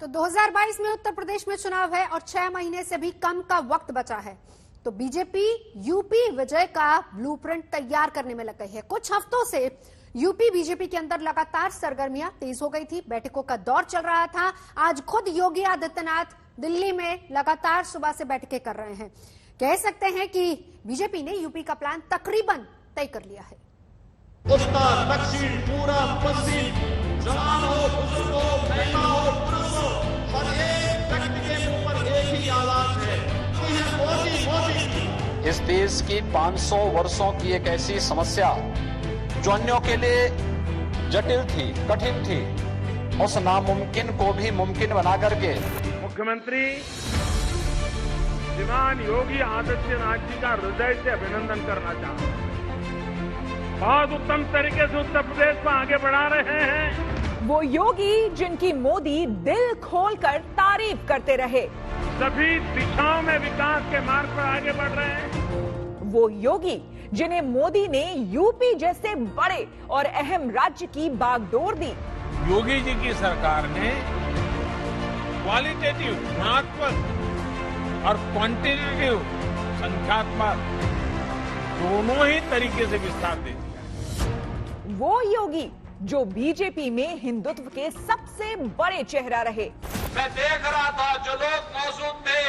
तो 2022 में उत्तर प्रदेश में चुनाव है और 6 महीने से भी कम का वक्त बचा है। तो बीजेपी यूपी विजय का ब्लूप्रिंट तैयार करने में लग गई है। कुछ हफ्तों से यूपी बीजेपी के अंदर लगातार सरगर्मियां तेज हो गई थी। बैठकों का दौर चल रहा था। आज खुद योगी आदित्यनाथ दिल्ली में लगातार सुबह से बैठकें कर रहे हैं। कह सकते हैं कि बीजेपी ने यूपी का प्लान तकरीबन तय कर लिया है। उत्तर दक्षिण पूरब पश्चिम, जवान हो बुजुर्ग हो महिला हो पुरुष हो, हर एक व्यक्ति के मुंह पर एक ही आवाज है कि है मोदी मोदी। इस देश की 500 वर्षों की एक ऐसी समस्या जो अन्यों के लिए जटिल थी, कठिन थी, उस नामुमकिन को भी मुमकिन बना करके मुख्यमंत्री श्रीमान योगी आदित्यनाथ जी का हृदय से अभिनंदन करना चाहता हूं। बहुत उत्तम तरीके से उत्तर प्रदेश को आगे बढ़ा रहे हैं। वो योगी जिनकी मोदी दिल खोलकर तारीफ करते रहे, सभी दिशाओं में विकास के मार्ग पर आगे बढ़ रहे हैं। वो योगी जिन्हें मोदी ने यूपी जैसे बड़े और अहम राज्य की बागडोर दी। योगी जी की सरकार ने क्वालिटेटिव गुणात्मक और क्वांटिटेटिव संख्यात्मक दोनों ही तरीके से विस्तार दे दिया। वो योगी जो बीजेपी में हिंदुत्व के सबसे बड़े चेहरा रहे। मैं देख रहा था जो लोग मौजूद थे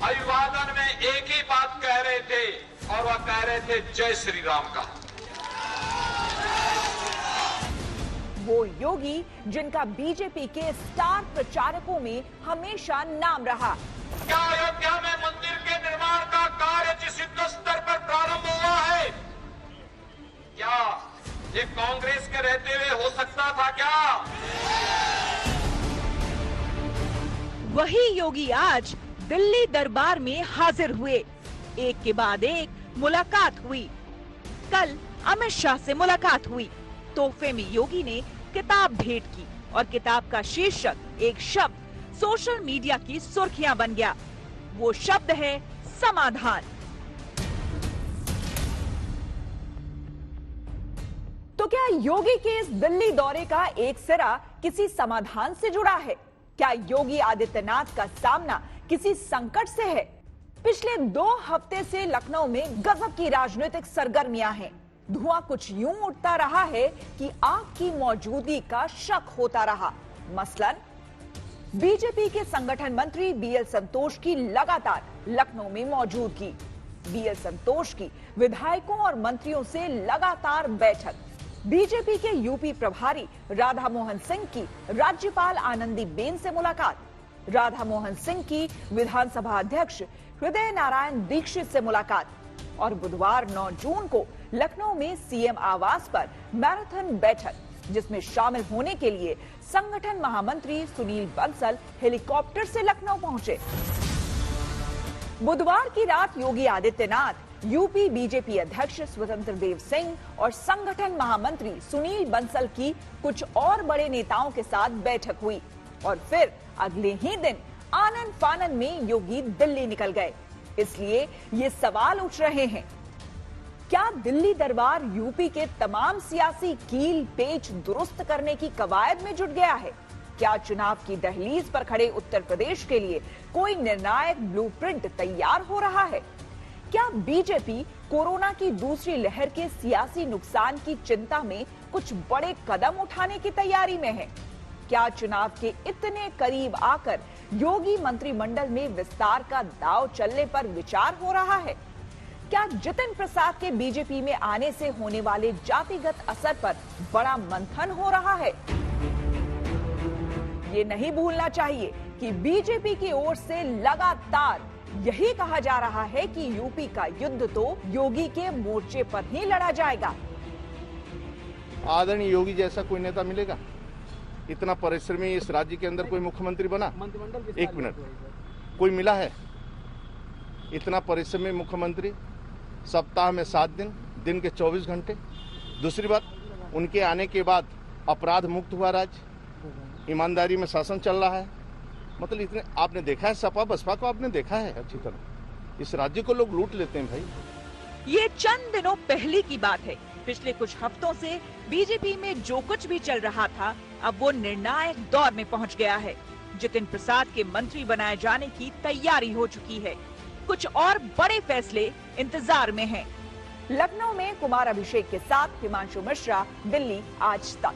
अभिवादन में एक ही बात कह रहे थे और वह कह रहे थे जय श्री राम का। वो योगी जिनका बीजेपी के स्टार प्रचारकों में हमेशा नाम रहा। क्या अयोध्या में मंदिर के निर्माण का कार्य जिस युद्ध स्तर पर प्रारंभ हुआ है, क्या ये कांग्रेस के रहते हुए हो सकता था क्या? वही योगी आज दिल्ली दरबार में हाजिर हुए। एक के बाद एक मुलाकात हुई। कल अमित शाह से मुलाकात हुई। तोहफे में योगी ने किताब भेंट की और किताब का शीर्षक एक शब्द सोशल मीडिया की सुर्खियां बन गया। वो शब्द है समाधान। तो क्या योगी के इस दिल्ली दौरे का एक सिरा किसी समाधान से जुड़ा है? क्या योगी आदित्यनाथ का सामना किसी संकट से है? पिछले 2 हफ्ते से लखनऊ में गजब की राजनीतिक सरगर्मियां हैं। धुआं कुछ यूं उठता रहा है कि आग की मौजूदगी का शक होता रहा। मसलन बीजेपी के संगठन मंत्री बीएल संतोष की लगातार लखनऊ में मौजूदगी। बीएल संतोष की विधायकों और मंत्रियों से लगातार बैठक। बीजेपी के यूपी प्रभारी राधा मोहन सिंह की राज्यपाल आनंदीबेन से मुलाकात। राधा मोहन सिंह की विधानसभा अध्यक्ष हृदय नारायण दीक्षित से मुलाकात। और बुधवार 9 जून को लखनऊ में सीएम आवास पर मैराथन बैठक, जिसमें शामिल होने के लिए संगठन महामंत्री सुनील बंसल हेलीकॉप्टर से लखनऊ पहुंचे। बुधवार की रात योगी आदित्यनाथ, यूपी बीजेपी अध्यक्ष स्वतंत्र देव सिंह और संगठन महामंत्री सुनील बंसल की कुछ और बड़े नेताओं के साथ बैठक हुई और फिर अगले ही दिन आनन फानन में योगी दिल्ली निकल गए। इसलिए ये सवाल उठ रहे हैं, क्या दिल्ली दरबार यूपी के तमाम सियासी कील पेच दुरुस्त करने की कवायद में जुट गया है? क्या चुनाव की दहलीज पर खड़े उत्तर प्रदेश के लिए कोई निर्णायक ब्लूप्रिंट तैयार हो रहा है? क्या बीजेपी कोरोना की दूसरी लहर के सियासी नुकसान की चिंता में कुछ बड़े कदम उठाने की तैयारी में है? क्या चुनाव के इतने करीब आकर योगी मंत्रिमंडल में विस्तार का दांव चलने पर विचार हो रहा है? क्या जितिन प्रसाद के बीजेपी में आने से होने वाले जातिगत असर पर बड़ा मंथन हो रहा है? ये नहीं भूलना चाहिए कि बीजेपी की ओर से लगातार यही कहा जा रहा है कि यूपी का युद्ध तो योगी के मोर्चे पर ही लड़ा जाएगा। आदरणीय योगी जैसा कोई नेता मिलेगा? इतना परिश्रमी इस राज्य के अंदर कोई मुख्यमंत्री बना? एक मिनट, कोई मिला है? इतना परिश्रमी मुख्यमंत्री, सप्ताह में 7 दिन, दिन के 24 घंटे। दूसरी बात, उनके आने के बाद अपराध मुक्त हुआ राज्य, ईमानदारी में शासन चल रहा है। मतलब इतने आपने देखा है? सपा बसपा को आपने देखा है अच्छी तरह? इस राज्य को लोग लूट लेते हैं भाई। ये चंद दिनों पहले की बात है। पिछले कुछ हफ्तों से बीजेपी में जो कुछ भी चल रहा था, अब वो निर्णायक दौर में पहुंच गया है। जितिन प्रसाद के मंत्री बनाए जाने की तैयारी हो चुकी है। कुछ और बड़े फैसले इंतजार में हैं। लखनऊ में कुमार अभिषेक के साथ हिमांशु मिश्रा, दिल्ली आज तक।